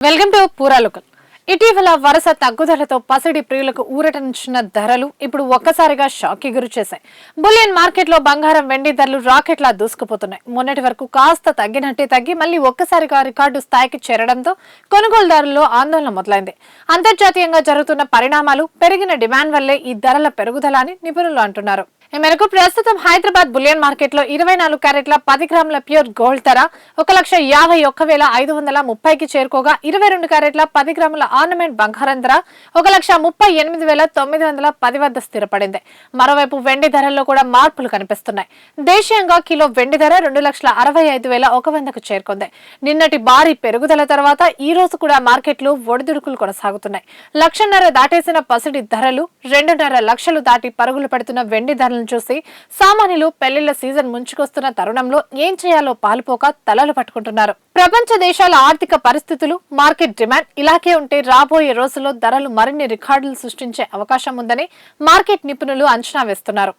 Welcome to పూరాలోకల్. ఇటీవల వరుస తగ్గుదలతో పసిడి ప్రియులకు ఊరటనిచ్చిన ధరలు ఇప్పుడు ఒక్కసారిగా షాక్ కి గురి చేశాయి. బులియన్ మార్కెట్ లో బంగారం, వెండి ధరలు రాకెట్లా దూసుకుపోతున్నాయి. మొన్నటి వరకు కాస్త తగ్గినట్టే తగ్గి మళ్లీ ఒక్కసారిగా రికార్డు స్థాయికి చేరడంతో కొనుగోలుదారుల్లో ఆందోళన మొదలైంది. అంతర్జాతీయంగా జరుగుతున్న పరిణామాలు, పెరిగిన డిమాండ్ వల్లే ఈ ధరల పెరుగుదల అని నిపుణులు అంటున్నారు. ఈ మేరకు ప్రస్తుతం హైదరాబాద్ బులియన్ మార్కెట్ లో 24 క్యారెట్ల 10 గ్రాముల ప్యూర్ గోల్డ్ ధర 1,51,530కి చేరుకోగా 22 క్యారెట్ల 10 గ్రాముల ఆర్నమెంట్ బంగారం ధర 1,38,910 వద్ద స్థిరపడింది. మరోవైపు వెండి ధరల్లో కూడా మార్పులు కనిపిస్తున్నాయి. దేశీయంగా కిలో వెండి ధర 2,65,100కు చేరుకుంది. నిన్నటి భారీ పెరుగుదల తర్వాత ఈ రోజు కూడా మార్కెట్లు ఒడిదుడుకులు కొనసాగుతున్నాయి. 1,00,000 దాటేసిన పసిడి ధరలు, 2.5 లక్షలు దాటి పరుగులు పెడుతున్న వెండి ధరలు చూసి సామాన్యులు పెళ్లిళ్ల సీజన్ ముంచుకొస్తున్న తరుణంలో ఏం చేయాలో పాలుపోక తలలు పట్టుకుంటున్నారు. ప్రపంచ దేశాల ఆర్థిక పరిస్థితులు, మార్కెట్ డిమాండ్ ఇలాగే ఉంటే రాబోయే రోజుల్లో ధరలు మరిన్ని రికార్డులు సృష్టించే అవకాశం ఉందని మార్కెట్ నిపుణులు అంచనా వేస్తున్నారు.